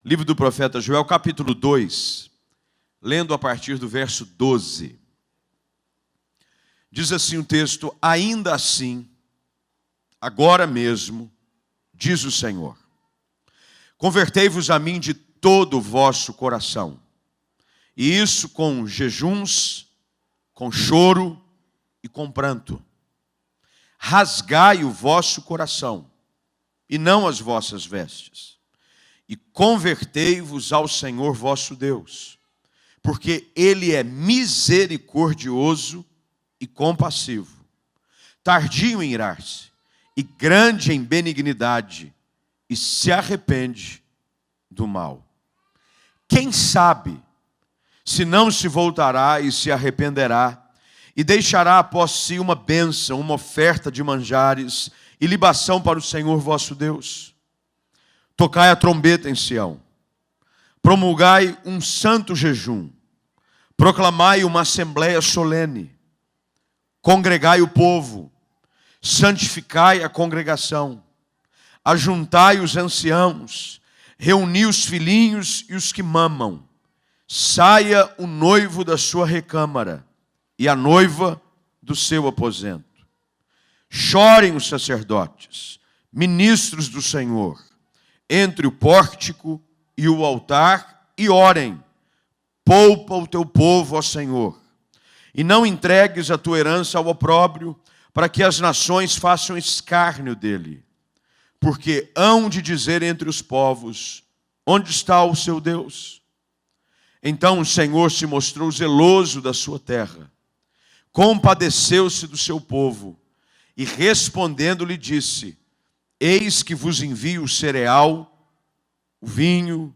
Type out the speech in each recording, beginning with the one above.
Livro do profeta Joel, capítulo 2, lendo a partir do verso 12. Diz assim o texto: ainda assim, agora mesmo, diz o Senhor, convertei-vos a mim de todo o vosso coração, e isso com jejuns, com choro e com pranto. Rasgai o vosso coração, e não as vossas vestes, e convertei-vos ao Senhor vosso Deus, porque Ele é misericordioso e compassivo, tardio em irar-se, e grande em benignidade, e se arrepende do mal. Quem sabe se não se voltará e se arrependerá, e deixará após si uma bênção, uma oferta de manjares e libação para o Senhor vosso Deus. Tocai a trombeta em Sião, promulgai um santo jejum, proclamai uma assembleia solene, congregai o povo, santificai a congregação, ajuntai os anciãos, reuni os filhinhos e os que mamam, saia o noivo da sua recâmara e a noiva do seu aposento. Chorem os sacerdotes, ministros do Senhor, entre o pórtico e o altar, e orem. Poupa o teu povo, ó Senhor, e não entregues a tua herança ao opróbrio, para que as nações façam escárnio dele. Porque hão de dizer entre os povos: onde está o seu Deus? Então o Senhor se mostrou zeloso da sua terra, compadeceu-se do seu povo, e respondendo lhe disse: eis que vos envio o cereal, o vinho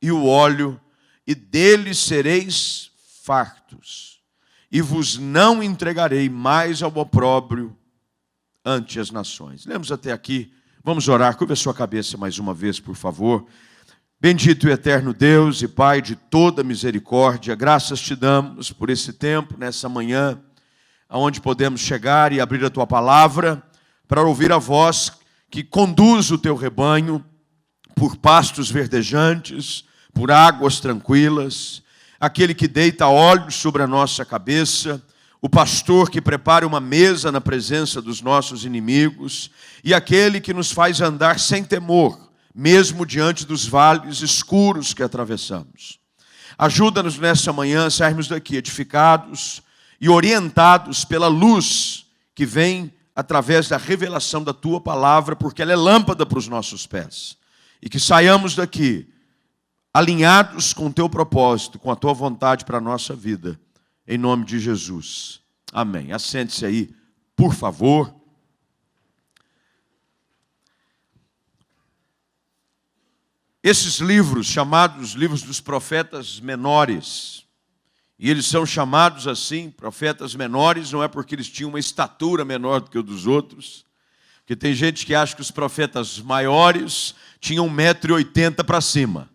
e o óleo, e deles sereis fartos, e vos não entregarei mais ao opróbrio ante as nações. Lemos até aqui, vamos orar. Curva a sua cabeça mais uma vez, por favor. Bendito e eterno Deus e Pai de toda misericórdia, graças te damos por esse tempo, nessa manhã, aonde podemos chegar e abrir a tua palavra, para ouvir a voz que conduz o teu rebanho por pastos verdejantes, por águas tranquilas, aquele que deita olhos sobre a nossa cabeça, o pastor que prepara uma mesa na presença dos nossos inimigos, e aquele que nos faz andar sem temor, mesmo diante dos vales escuros que atravessamos. Ajuda-nos nessa manhã a sairmos daqui edificados e orientados pela luz que vem através da revelação da tua palavra, porque ela é lâmpada para os nossos pés. E que saiamos daqui alinhados com o teu propósito, com a tua vontade para a nossa vida, em nome de Jesus. Amém. Assente-se aí, por favor. Esses livros, chamados livros dos profetas menores, e eles são chamados assim, profetas menores, não é porque eles tinham uma estatura menor do que o dos outros, porque tem gente que acha que os profetas maiores tinham 1,80 m para cima.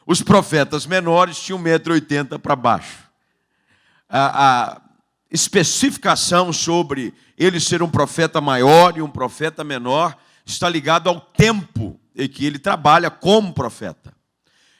Os profetas menores tinham 1,80 m para baixo. A especificação sobre ele ser um profeta maior e um profeta menor está ligado ao tempo em que ele trabalha como profeta.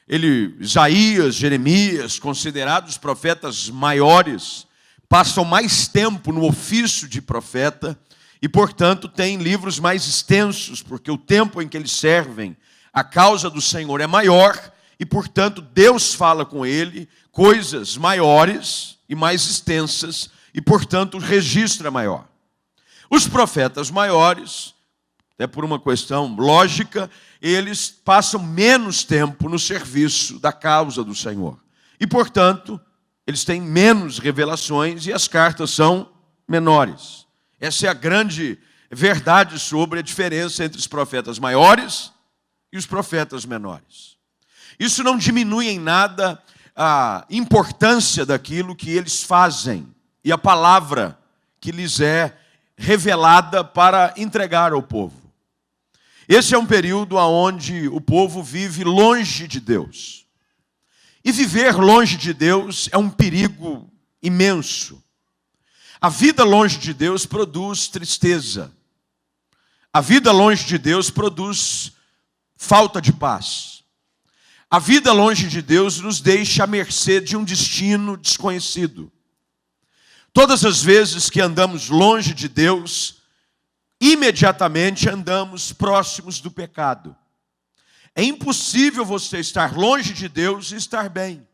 Isaías, Jeremias, considerados profetas maiores, passam mais tempo no ofício de profeta e, portanto, têm livros mais extensos, porque o tempo em que eles servem a causa do Senhor é maior e, portanto, Deus fala com ele coisas maiores e mais extensas e, portanto, o registro é maior. Os profetas maiores, até por uma questão lógica, eles passam menos tempo no serviço da causa do Senhor. E, portanto, eles têm menos revelações e as cartas são menores. Essa é a grande verdade sobre a diferença entre os profetas maiores e os profetas menores. Isso não diminui em nada a importância daquilo que eles fazem e a palavra que lhes é revelada para entregar ao povo. Esse é um período onde o povo vive longe de Deus. E viver longe de Deus é um perigo imenso. A vida longe de Deus produz tristeza. A vida longe de Deus produz falta de paz. A vida longe de Deus nos deixa à mercê de um destino desconhecido. Todas as vezes que andamos longe de Deus, imediatamente andamos próximos do pecado. É impossível você estar longe de Deus e estar bem.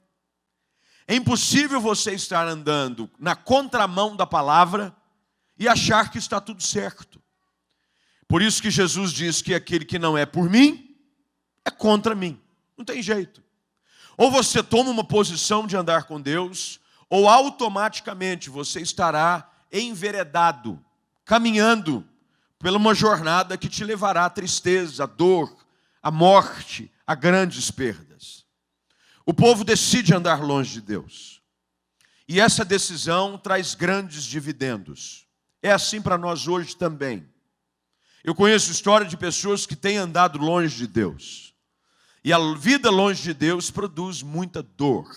É impossível você estar andando na contramão da palavra e achar que está tudo certo. Por isso que Jesus diz que aquele que não é por mim, é contra mim. Não tem jeito. Ou você toma uma posição de andar com Deus, ou automaticamente você estará enveredado, caminhando por uma jornada que te levará à tristeza, à dor, à morte, a grandes perdas. O povo decide andar longe de Deus. E essa decisão traz grandes dividendos. É assim para nós hoje também. Eu conheço história de pessoas que têm andado longe de Deus. E a vida longe de Deus produz muita dor,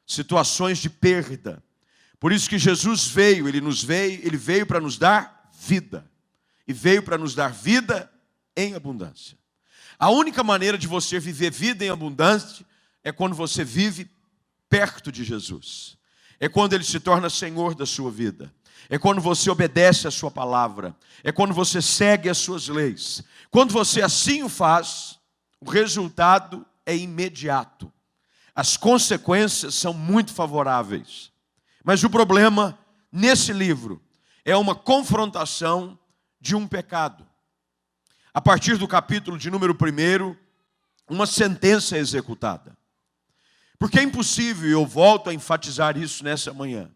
situações de perda. Por isso que Jesus veio, ele veio para nos dar vida. E veio para nos dar vida em abundância. A única maneira de você viver vida em abundância é quando você vive perto de Jesus. É quando Ele se torna Senhor da sua vida. É quando você obedece a sua palavra. É quando você segue as suas leis. Quando você assim o faz, o resultado é imediato. As consequências são muito favoráveis. Mas o problema nesse livro é uma confrontação de um pecado. A partir do capítulo de número 1, uma sentença é executada. Porque é impossível, e eu volto a enfatizar isso nessa manhã,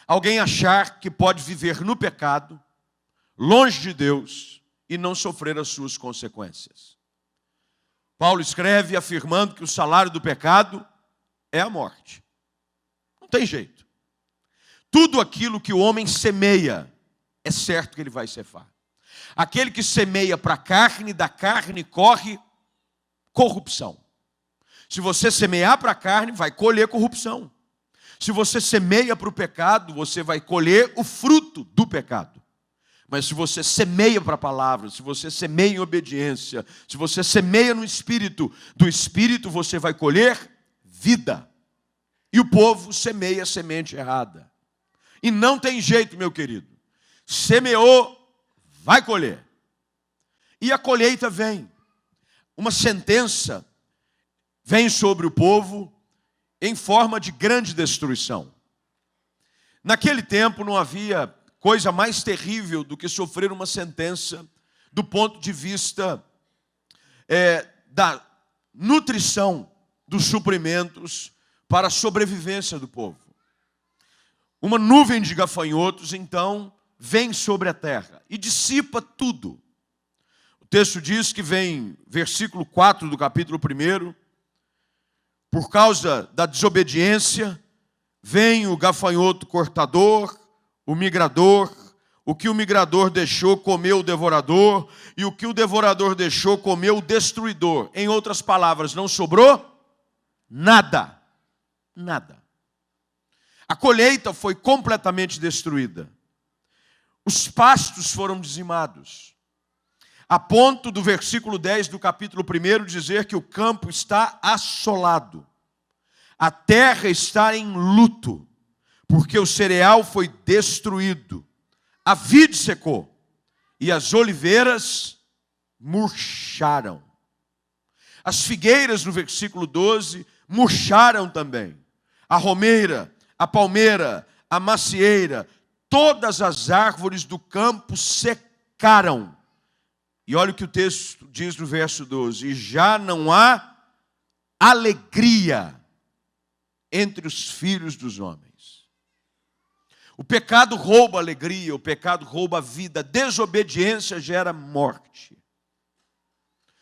alguém achar que pode viver no pecado, longe de Deus, e não sofrer as suas consequências. Paulo escreve afirmando que o salário do pecado é a morte. Não tem jeito. Tudo aquilo que o homem semeia, é certo que ele vai ceifar. Aquele que semeia para a carne, da carne corre corrupção. Se você semear para a carne, vai colher corrupção. Se você semeia para o pecado, você vai colher o fruto do pecado. Mas se você semeia para a palavra, se você semeia em obediência, se você semeia no Espírito, do Espírito você vai colher vida. E o povo semeia a semente errada. E não tem jeito, meu querido. Semeou, vai colher. E a colheita vem. Uma sentença vem sobre o povo em forma de grande destruição. Naquele tempo não havia coisa mais terrível do que sofrer uma sentença do ponto de vista da nutrição dos suprimentos para a sobrevivência do povo. Uma nuvem de gafanhotos, então, vem sobre a terra e dissipa tudo. O texto diz que vem, versículo 4 do capítulo 1, por causa da desobediência, vem o gafanhoto cortador, o migrador, o que o migrador deixou comeu o devorador, e o que o devorador deixou comeu o destruidor. Em outras palavras, não sobrou nada. Nada. A colheita foi completamente destruída. Os pastos foram dizimados. A ponto do versículo 10 do capítulo 1 dizer que o campo está assolado. A terra está em luto, porque o cereal foi destruído. A vide secou e as oliveiras murcharam. As figueiras, no versículo 12, murcharam também. A romeira, a palmeira, a macieira, todas as árvores do campo secaram. E olha o que o texto diz no verso 12. E já não há alegria entre os filhos dos homens. O pecado rouba a alegria, o pecado rouba a vida, a desobediência gera morte.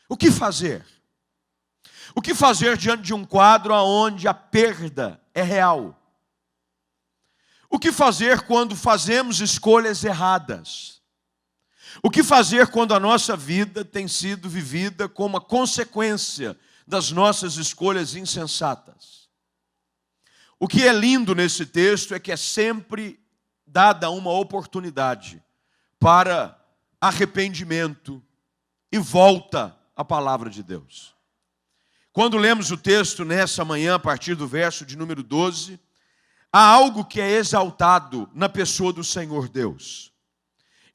O que fazer? O que fazer diante de um quadro onde a perda é real? O que fazer quando fazemos escolhas erradas? O que fazer quando a nossa vida tem sido vivida como uma consequência das nossas escolhas insensatas? O que é lindo nesse texto é que é sempre dada uma oportunidade para arrependimento e volta à palavra de Deus. Quando lemos o texto nessa manhã, a partir do verso de número 12, há algo que é exaltado na pessoa do Senhor Deus.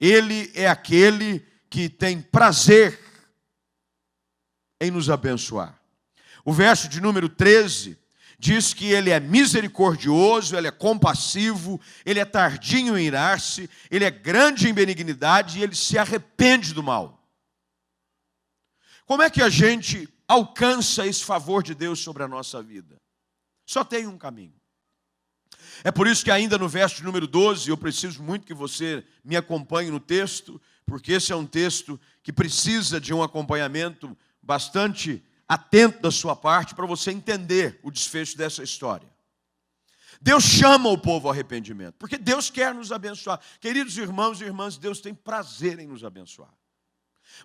Ele é aquele que tem prazer em nos abençoar. O verso de número 13 diz que ele é misericordioso, ele é compassivo, ele é tardio em irar-se, ele é grande em benignidade e ele se arrepende do mal. Como é que a gente alcança esse favor de Deus sobre a nossa vida? Só tem um caminho. É por isso que ainda no verso de número 12, eu preciso muito que você me acompanhe no texto, porque esse é um texto que precisa de um acompanhamento bastante atento da sua parte para você entender o desfecho dessa história. Deus chama o povo ao arrependimento, porque Deus quer nos abençoar. Queridos irmãos e irmãs, Deus tem prazer em nos abençoar.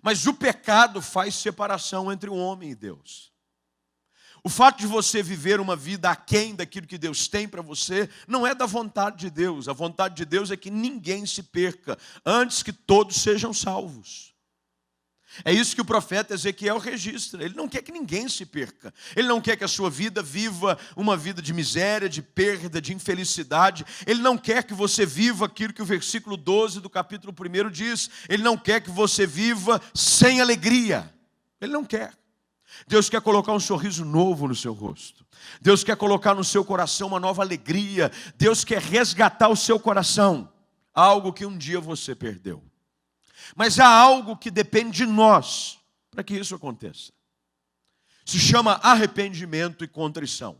Mas o pecado faz separação entre o homem e Deus. O fato de você viver uma vida aquém daquilo que Deus tem para você, não é da vontade de Deus. A vontade de Deus é que ninguém se perca, antes que todos sejam salvos. É isso que o profeta Ezequiel registra. Ele não quer que ninguém se perca. Ele não quer que a sua vida viva uma vida de miséria, de perda, de infelicidade. Ele não quer que você viva aquilo que o versículo 12 do capítulo 1 diz. Ele não quer que você viva sem alegria. Ele não quer. Deus quer colocar um sorriso novo no seu rosto. Deus quer colocar no seu coração uma nova alegria. Deus quer resgatar o seu coração, algo que um dia você perdeu. Mas há algo que depende de nós para que isso aconteça. Se chama arrependimento e contrição.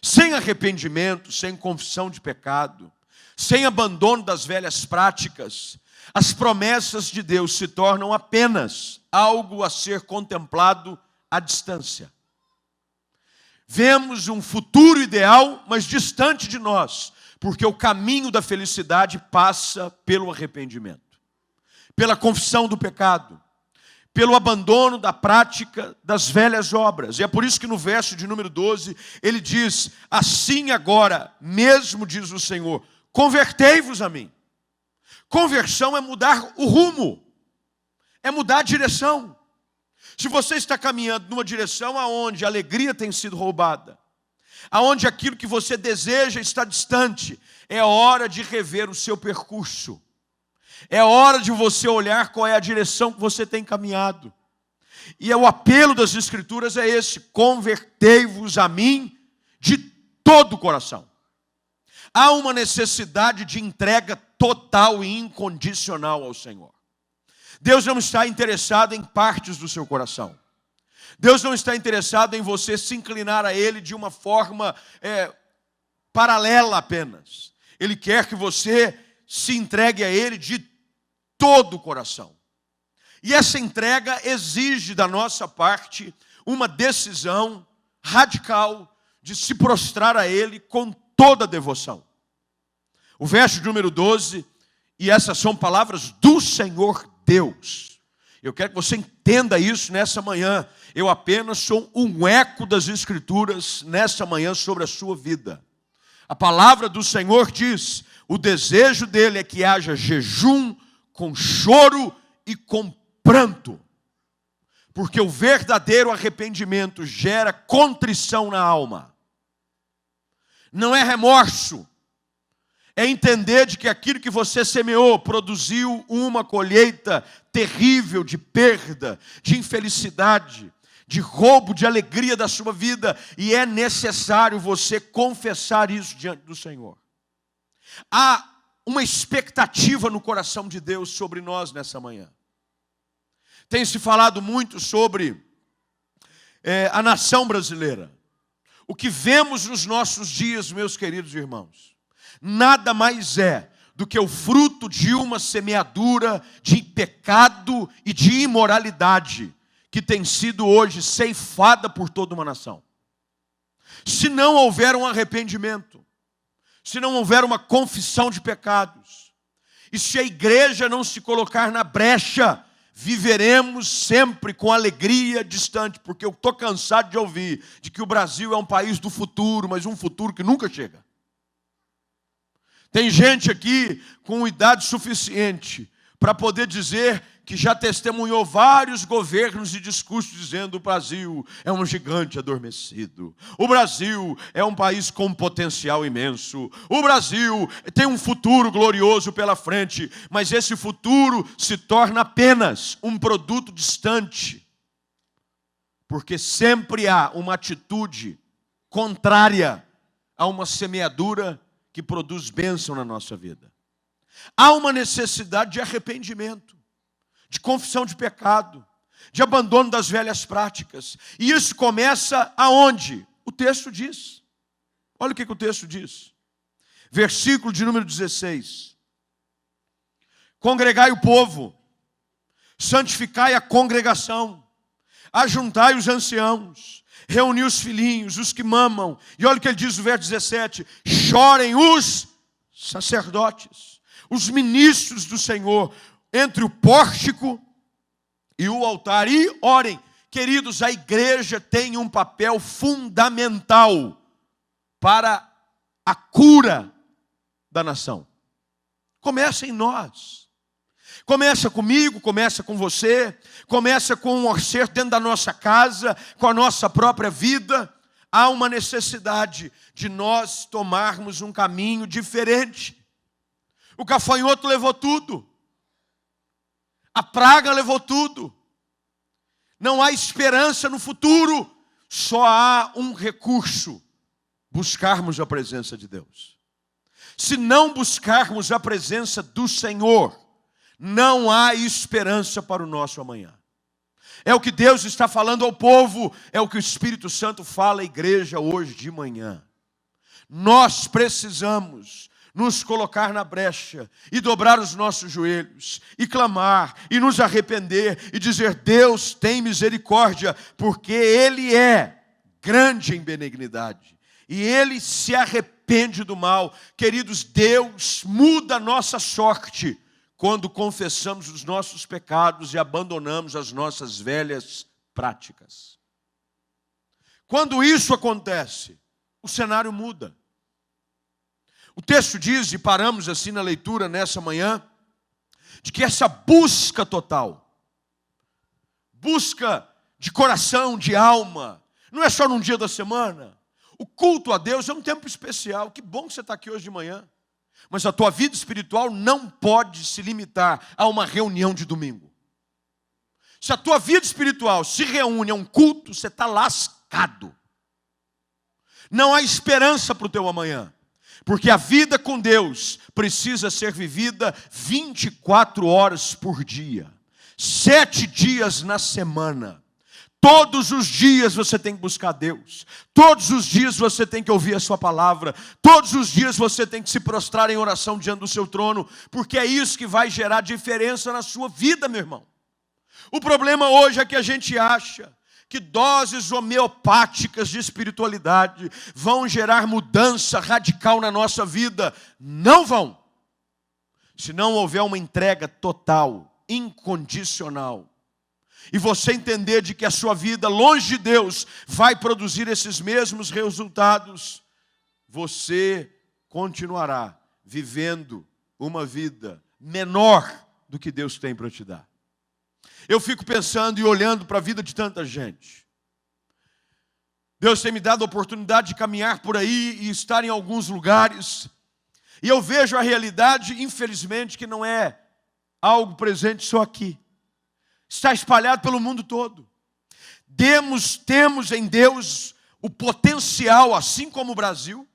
Sem arrependimento, sem confissão de pecado, sem abandono das velhas práticas, as promessas de Deus se tornam apenas algo a ser contemplado à distância. Vemos um futuro ideal, mas distante de nós, porque o caminho da felicidade passa pelo arrependimento, pela confissão do pecado, pelo abandono da prática das velhas obras. E é por isso que no verso de número 12, ele diz: assim agora mesmo, diz o Senhor, convertei-vos a mim. Conversão é mudar o rumo, é mudar a direção. Se você está caminhando numa direção aonde a alegria tem sido roubada, aonde aquilo que você deseja está distante, é hora de rever o seu percurso. É hora de você olhar qual é a direção que você tem caminhado. E o apelo das Escrituras é esse: convertei-vos a mim de todo o coração. Há uma necessidade de entrega total e incondicional ao Senhor. Deus não está interessado em partes do seu coração. Deus não está interessado em você se inclinar a Ele de uma forma paralela apenas. Ele quer que você se entregue a Ele de todo o coração. E essa entrega exige da nossa parte uma decisão radical de se prostrar a Ele com toda a devoção. O verso de número 12, e essas são palavras do Senhor Deus. Eu quero que você entenda isso nessa manhã. Eu apenas sou um eco das Escrituras nessa manhã sobre a sua vida. A palavra do Senhor diz: o desejo dele é que haja jejum com choro e com pranto. Porque o verdadeiro arrependimento gera contrição na alma. Não é remorso. É entender de que aquilo que você semeou produziu uma colheita terrível de perda, de infelicidade, de roubo de alegria da sua vida. E é necessário você confessar isso diante do Senhor. Há uma expectativa no coração de Deus sobre nós nessa manhã. Tem se falado muito sobre a nação brasileira. O que vemos nos nossos dias, meus queridos irmãos, nada mais é do que o fruto de uma semeadura de pecado e de imoralidade que tem sido hoje ceifada por toda uma nação. Se não houver um arrependimento, se não houver uma confissão de pecados, e se a igreja não se colocar na brecha, viveremos sempre com alegria distante, porque eu estou cansado de ouvir de que o Brasil é um país do futuro, mas um futuro que nunca chega. Tem gente aqui com idade suficiente para poder dizer que já testemunhou vários governos e discursos dizendo: o Brasil é um gigante adormecido, o Brasil é um país com potencial imenso, o Brasil tem um futuro glorioso pela frente, mas esse futuro se torna apenas um produto distante, porque sempre há uma atitude contrária a uma semeadura que produz bênção na nossa vida. Há uma necessidade de arrependimento, de confissão de pecado, de abandono das velhas práticas. E isso começa aonde? O texto diz. Olha o que o texto diz. Versículo de número 16. Congregai o povo, santificai a congregação, ajuntai os anciãos, reuni os filhinhos, os que mamam. E olha o que ele diz no verso 17. Chorem os sacerdotes, os ministros do Senhor, entre o pórtico e o altar, e orem. Queridos, a igreja tem um papel fundamental para a cura da nação. Começa em nós. Começa comigo, começa com você, começa com um acerto dentro da nossa casa, com a nossa própria vida. Há uma necessidade de nós tomarmos um caminho diferente. O gafanhoto levou tudo. A praga levou tudo. Não há esperança no futuro. Só há um recurso: buscarmos a presença de Deus. Se não buscarmos a presença do Senhor, não há esperança para o nosso amanhã. É o que Deus está falando ao povo, é o que o Espírito Santo fala à igreja hoje de manhã. Nós precisamos nos colocar na brecha e dobrar os nossos joelhos e clamar e nos arrepender e dizer: Deus tem misericórdia, porque Ele é grande em benignidade e Ele se arrepende do mal. Queridos, Deus muda a nossa sorte quando confessamos os nossos pecados e abandonamos as nossas velhas práticas. Quando isso acontece, o cenário muda. O texto diz, e paramos assim na leitura nessa manhã, de que essa busca total, busca de coração, de alma, não é só num dia da semana. O culto a Deus é um tempo especial. Que bom que você está aqui hoje de manhã. Mas a tua vida espiritual não pode se limitar a uma reunião de domingo. Se a tua vida espiritual se reúne a um culto, você está lascado. Não há esperança para o teu amanhã. Porque a vida com Deus precisa ser vivida 24 horas por dia, 7 dias na semana. Todos os dias você tem que buscar Deus. Todos os dias você tem que ouvir a sua palavra. Todos os dias você tem que se prostrar em oração diante do seu trono, porque é isso que vai gerar diferença na sua vida, meu irmão. O problema hoje é que a gente acha que doses homeopáticas de espiritualidade vão gerar mudança radical na nossa vida. Não vão. Se não houver uma entrega total, incondicional, e você entender de que a sua vida longe de Deus vai produzir esses mesmos resultados, você continuará vivendo uma vida menor do que Deus tem para te dar. Eu fico pensando e olhando para a vida de tanta gente. Deus tem me dado a oportunidade de caminhar por aí e estar em alguns lugares. E eu vejo a realidade, infelizmente, que não é algo presente só aqui. Está espalhado pelo mundo todo. Temos em Deus o potencial, assim como o Brasil,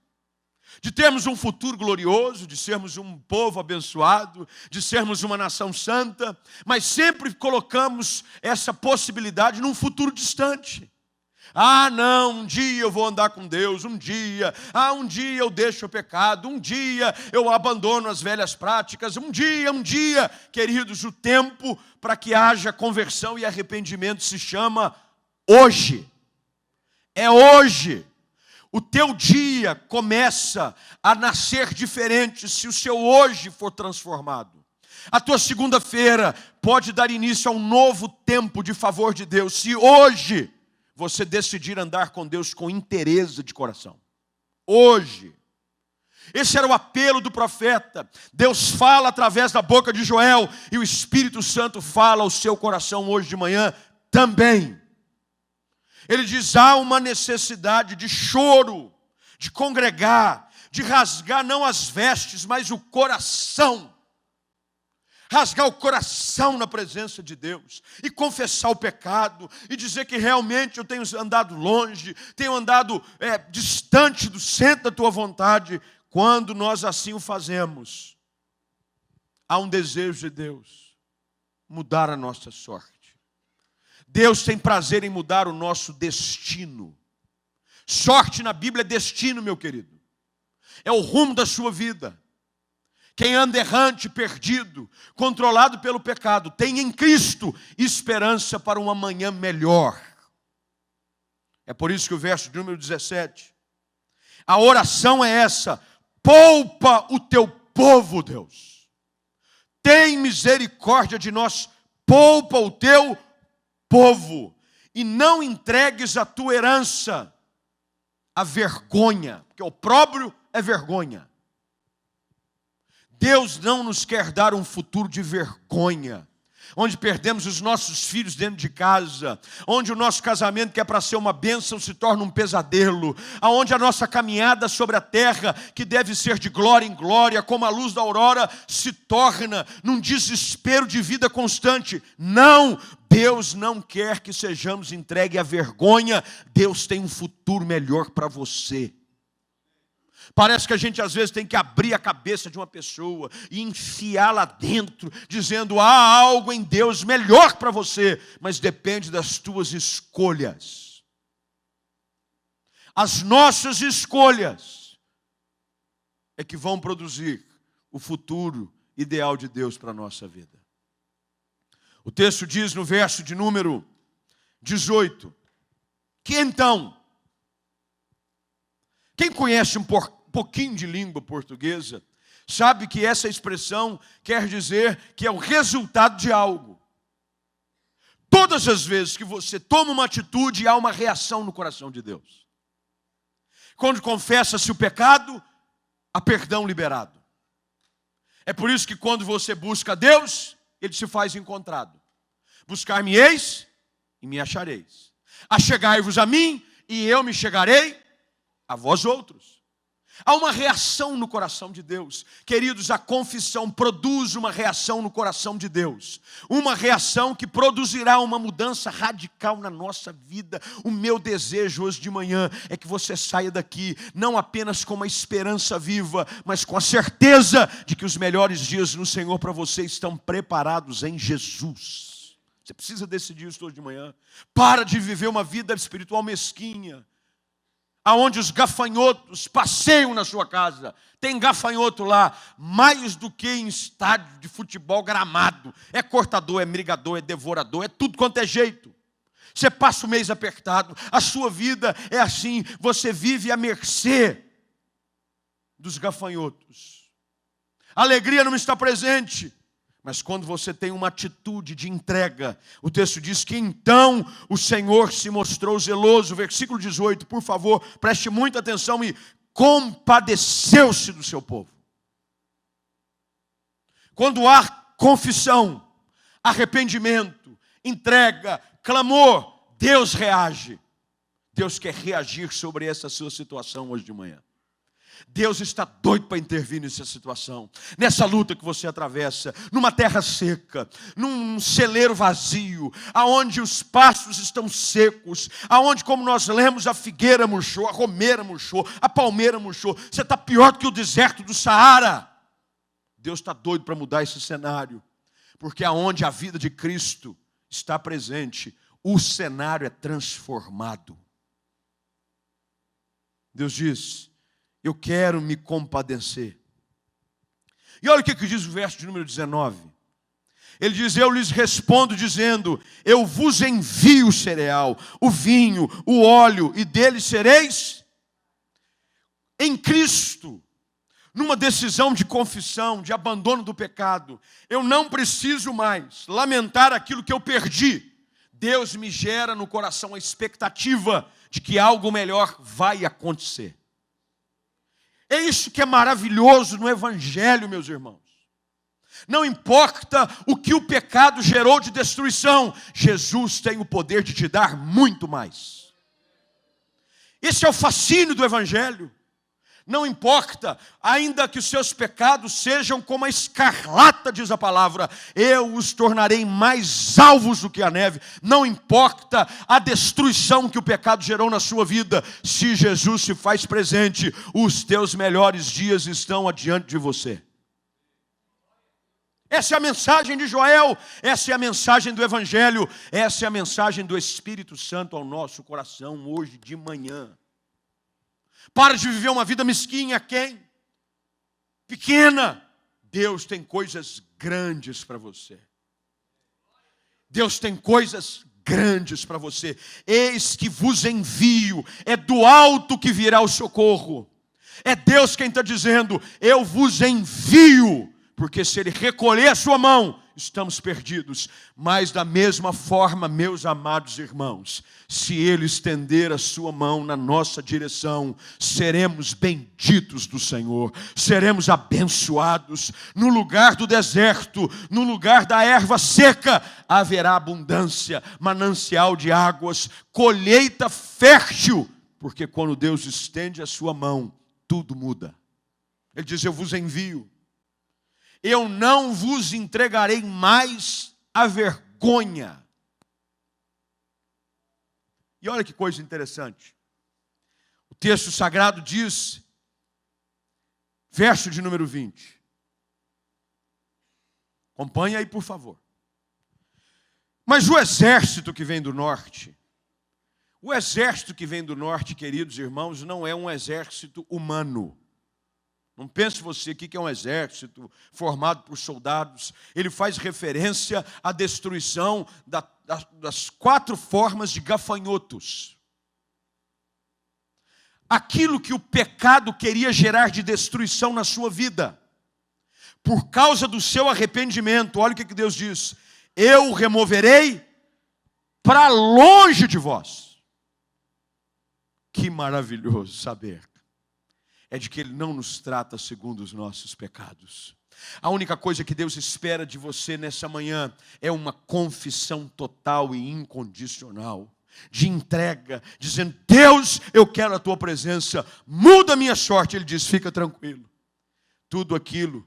de termos um futuro glorioso, de sermos um povo abençoado, de sermos uma nação santa, mas sempre colocamos essa possibilidade num futuro distante. Ah, não, um dia eu vou andar com Deus, um dia eu deixo o pecado, um dia eu abandono as velhas práticas, um dia, queridos, o tempo para que haja conversão e arrependimento se chama hoje. É hoje. O teu dia começa a nascer diferente se o seu hoje for transformado. A tua segunda-feira pode dar início a um novo tempo de favor de Deus, se hoje você decidir andar com Deus com interesse de coração. Hoje. Esse era o apelo do profeta. Deus fala através da boca de Joel e o Espírito Santo fala ao seu coração hoje de manhã também. Ele diz: há uma necessidade de choro, de congregar, de rasgar não as vestes, mas o coração. Rasgar o coração na presença de Deus e confessar o pecado e dizer que realmente eu tenho andado longe, tenho andado distante do centro da tua vontade. Quando nós assim o fazemos, há um desejo de Deus mudar a nossa sorte. Deus tem prazer em mudar o nosso destino. Sorte na Bíblia é destino, meu querido. É o rumo da sua vida. Quem anda errante, perdido, controlado pelo pecado, tem em Cristo esperança para um amanhã melhor. É por isso que o verso de número 17, a oração é essa: poupa o teu povo, Deus. Tem misericórdia de nós, poupa o teu povo. E não entregues a tua herança à vergonha, porque o opróbrio é vergonha. Deus não nos quer dar um futuro de vergonha, onde perdemos os nossos filhos dentro de casa, onde o nosso casamento, que é para ser uma bênção, se torna um pesadelo, aonde a nossa caminhada sobre a terra, que deve ser de glória em glória, como a luz da aurora, se torna num desespero de vida constante. Não! Deus não quer que sejamos entregues à vergonha. Deus tem um futuro melhor para você. Parece que a gente às vezes tem que abrir a cabeça de uma pessoa e enfiar lá dentro, dizendo: há algo em Deus melhor para você, mas depende das tuas escolhas. As nossas escolhas é que vão produzir o futuro ideal de Deus para a nossa vida. O texto diz no verso de número 18, que então, quem conhece um pouquinho de língua portuguesa, sabe que essa expressão quer dizer que é o resultado de algo. Todas as vezes que você toma uma atitude, há uma reação no coração de Deus. Quando confessa-se o pecado, há perdão liberado. É por isso que quando você busca Deus, Ele se faz encontrado. Buscar-me-eis e me achareis. Achegai-vos a mim e eu me chegarei a vós outros. Há uma reação no coração de Deus. Queridos, a confissão produz uma reação no coração de Deus. Uma reação que produzirá uma mudança radical na nossa vida. O meu desejo hoje de manhã é que você saia daqui não apenas com uma esperança viva, mas com a certeza de que os melhores dias no Senhor para você estão preparados em Jesus. Você precisa decidir isso hoje de manhã. Para de viver uma vida espiritual mesquinha, aonde os gafanhotos passeiam na sua casa. Tem gafanhoto lá, mais do que em estádio de futebol gramado. É cortador, é mirigador, é devorador, é tudo quanto é jeito. Você passa o mês apertado, a sua vida é assim, você vive à mercê dos gafanhotos. A alegria não está presente. Mas quando você tem uma atitude de entrega, o texto diz que então o Senhor se mostrou zeloso. Versículo 18, por favor, preste muita atenção, e compadeceu-se do seu povo. Quando há confissão, arrependimento, entrega, clamor, Deus reage. Deus quer reagir sobre essa sua situação hoje de manhã. Deus está doido para intervir nessa situação, nessa luta que você atravessa, numa terra seca, num celeiro vazio, aonde os pastos estão secos, aonde, como nós lemos, a figueira murchou, a romeira murchou, a palmeira murchou. Você está pior do que o deserto do Saara. Deus está doido para mudar esse cenário, porque aonde a vida de Cristo está presente, o cenário é transformado. Deus diz: eu quero me compadecer. E olha o que diz o verso de número 19. Ele diz: eu lhes respondo dizendo, eu vos envio o cereal, o vinho, o óleo, e deles sereis em Cristo. Numa decisão de confissão, de abandono do pecado, eu não preciso mais lamentar aquilo que eu perdi. Deus me gera no coração a expectativa de que algo melhor vai acontecer. É isso que é maravilhoso no Evangelho, meus irmãos. Não importa o que o pecado gerou de destruição, Jesus tem o poder de te dar muito mais. Esse é o fascínio do Evangelho. Não importa, ainda que os seus pecados sejam como a escarlata, diz a palavra, eu os tornarei mais alvos do que a neve. Não importa a destruição que o pecado gerou na sua vida, se Jesus se faz presente, os teus melhores dias estão adiante de você. Essa é a mensagem de Joel, essa é a mensagem do Evangelho, essa é a mensagem do Espírito Santo ao nosso coração hoje de manhã. Para de viver uma vida mesquinha, pequena. Deus tem coisas grandes para você. Deus tem coisas grandes para você. Eis que vos envio, é do alto que virá o socorro. É Deus quem está dizendo, eu vos envio. Porque se Ele recolher a sua mão, estamos perdidos. Mas da mesma forma, meus amados irmãos, se Ele estender a sua mão na nossa direção, seremos benditos do Senhor, seremos abençoados. No lugar do deserto, no lugar da erva seca, haverá abundância, manancial de águas, colheita fértil. Porque quando Deus estende a sua mão, tudo muda. Ele diz, eu vos envio. Eu não vos entregarei mais a vergonha. E olha que coisa interessante. O texto sagrado diz, verso de número 20. Acompanha aí, por favor. Mas o exército que vem do norte, queridos irmãos, não é um exército humano. Não pense você aqui que é um exército formado por soldados. Ele faz referência à destruição das 4 formas de gafanhotos. Aquilo que o pecado queria gerar de destruição na sua vida. Por causa do seu arrependimento, olha o que Deus diz. Eu o removerei para longe de vós. Que maravilhoso saber. É de que Ele não nos trata segundo os nossos pecados. A única coisa que Deus espera de você nessa manhã é uma confissão total e incondicional, de entrega, dizendo, Deus, eu quero a Tua presença, muda a minha sorte. Ele diz, fica tranquilo. Tudo aquilo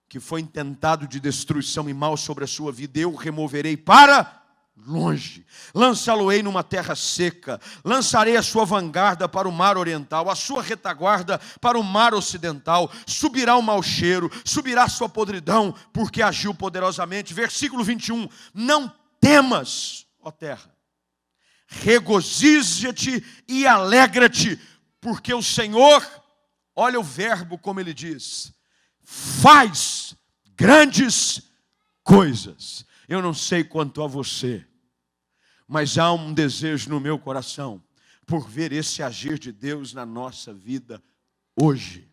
que foi intentado de destruição e mal sobre a sua vida, eu removerei para longe, lançá-lo-ei numa terra seca, lançarei a sua vanguarda para o mar oriental, a sua retaguarda para o mar ocidental, subirá o mau cheiro, subirá a sua podridão, porque agiu poderosamente. Versículo 21, não temas, ó terra, regozija-te e alegra-te, porque o Senhor, olha o verbo como ele diz, faz grandes coisas. Eu não sei quanto a você, mas há um desejo no meu coração por ver esse agir de Deus na nossa vida hoje.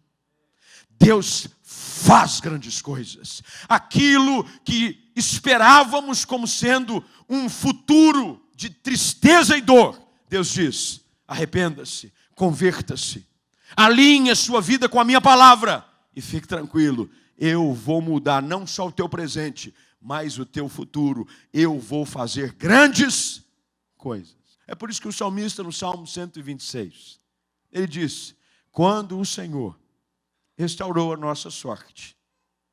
Deus faz grandes coisas. Aquilo que esperávamos como sendo um futuro de tristeza e dor, Deus diz, arrependa-se, converta-se, alinhe a sua vida com a minha palavra e fique tranquilo, eu vou mudar não só o teu presente, mas o teu futuro, eu vou fazer grandes coisas. É por isso que o salmista no Salmo 126, ele diz, quando o Senhor restaurou a nossa sorte,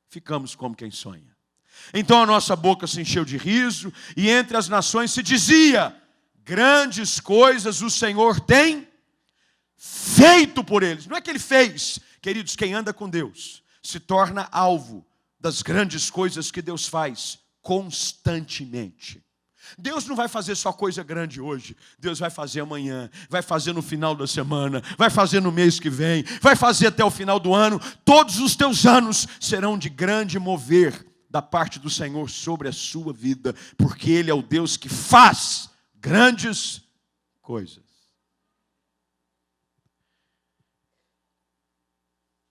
ficamos como quem sonha. Então a nossa boca se encheu de riso, e entre as nações se dizia, grandes coisas o Senhor tem feito por eles. Não é que Ele fez, queridos, quem anda com Deus se torna alvo das grandes coisas que Deus faz constantemente. Deus não vai fazer só coisa grande hoje. Deus vai fazer amanhã, vai fazer no final da semana, vai fazer no mês que vem, vai fazer até o final do ano. Todos os teus anos serão de grande mover da parte do Senhor sobre a sua vida, porque Ele é o Deus que faz grandes coisas.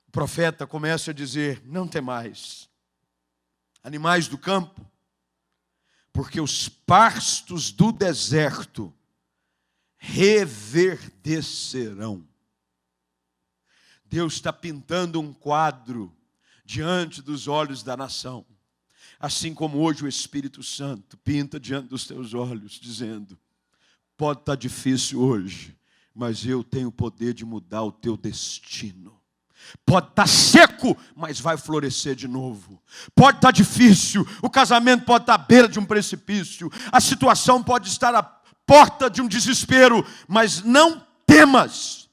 O profeta começa a dizer, não temais, animais do campo, porque os pastos do deserto reverdecerão. Deus está pintando um quadro diante dos olhos da nação. Assim como hoje o Espírito Santo pinta diante dos teus olhos, dizendo: pode estar difícil hoje, mas eu tenho o poder de mudar o teu destino. Pode estar seco, mas vai florescer de novo. Pode estar difícil, o casamento pode estar à beira de um precipício, a situação pode estar à porta de um desespero, mas não temas,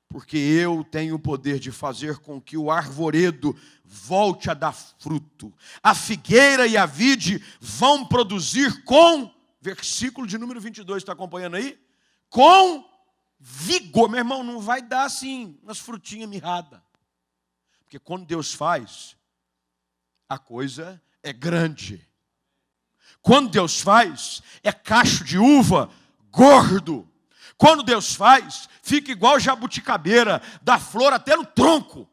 porque eu tenho o poder de fazer com que o arvoredo volte a dar fruto. A figueira e a vide vão produzir com, versículo de número 22, está acompanhando aí? Com vigor. Meu irmão, não vai dar assim, umas frutinhas mirradas. Porque quando Deus faz, a coisa é grande. Quando Deus faz, é cacho de uva gordo. Quando Deus faz, fica igual jabuticabeira, dá flor até no tronco.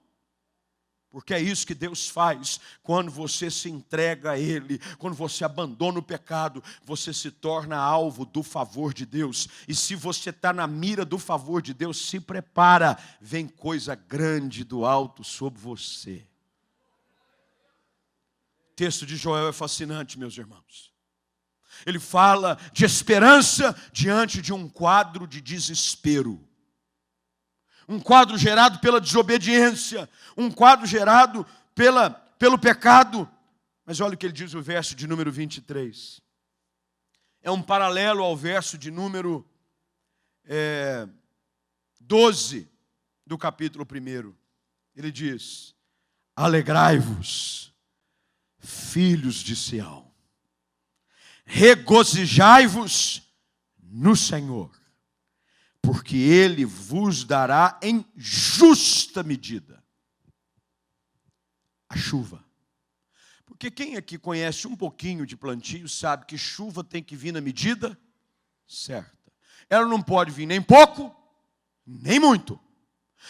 Porque é isso que Deus faz quando você se entrega a Ele, quando você abandona o pecado, você se torna alvo do favor de Deus. E se você está na mira do favor de Deus, se prepara, vem coisa grande do alto sobre você. O texto de Joel é fascinante, meus irmãos. Ele fala de esperança diante de um quadro de desespero. Um quadro gerado pela desobediência, um quadro gerado pelo pecado. Mas olha o que ele diz no verso de número 23. É um paralelo ao verso de número 12 do capítulo 1. Ele diz: alegrai-vos, filhos de Sião, regozijai-vos no Senhor, porque Ele vos dará em justa medida a chuva. Porque quem aqui conhece um pouquinho de plantio sabe que chuva tem que vir na medida certa. Ela não pode vir nem pouco, nem muito.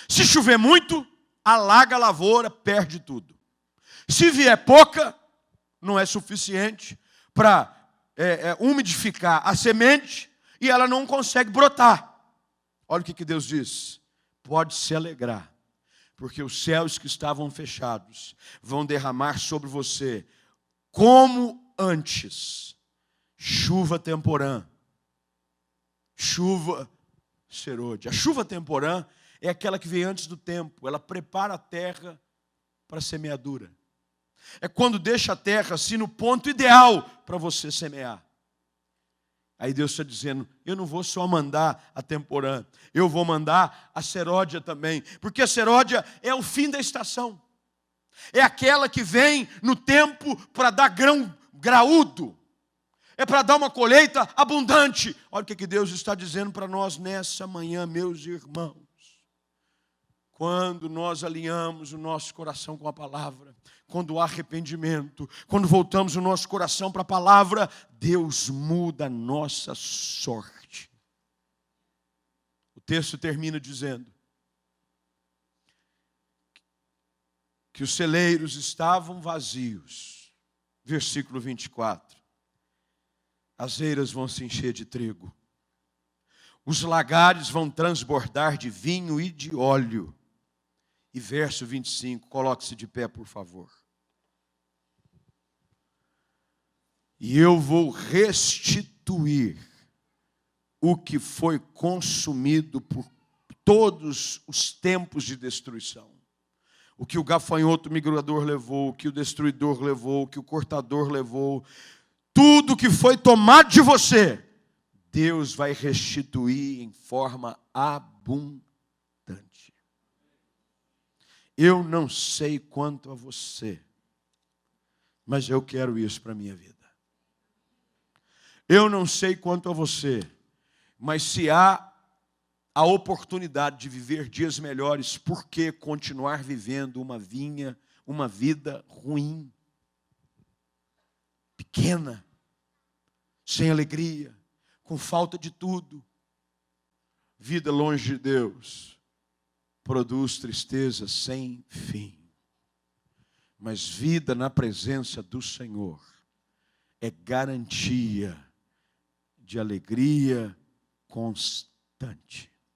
Se chover muito, alaga a lavoura, perde tudo. Se vier pouca, não é suficiente para umidificar a semente e ela não consegue brotar. Olha o que Deus diz: pode se alegrar, porque os céus que estavam fechados vão derramar sobre você, como antes, chuva temporã, chuva serôdia. A chuva temporã é aquela que vem antes do tempo, ela prepara a terra para a semeadura. É quando deixa a terra assim no ponto ideal para você semear. Aí Deus está dizendo: eu não vou só mandar a temporã, eu vou mandar a seródia também. Porque a seródia é o fim da estação. É aquela que vem no tempo para dar grão graúdo. É para dar uma colheita abundante. Olha o que Deus está dizendo para nós nessa manhã, meus irmãos. Quando nós alinhamos o nosso coração com a palavra, quando há arrependimento, quando voltamos o nosso coração para a palavra, Deus muda a nossa sorte. O texto termina dizendo que os celeiros estavam vazios. Versículo 24. As eiras vão se encher de trigo. Os lagares vão transbordar de vinho e de óleo. E verso 25, coloque-se de pé, por favor. E eu vou restituir o que foi consumido por todos os tempos de destruição. O que o gafanhoto migrador levou, o que o destruidor levou, o que o cortador levou. Tudo que foi tomado de você, Deus vai restituir em forma abundante. Eu não sei quanto a você, mas eu quero isso para a minha vida. Eu não sei quanto a você, mas se há a oportunidade de viver dias melhores, por que continuar vivendo uma vida ruim, pequena, sem alegria, com falta de tudo? Vida longe de Deus produz tristeza sem fim. Mas vida na presença do Senhor é garantia de alegria constante.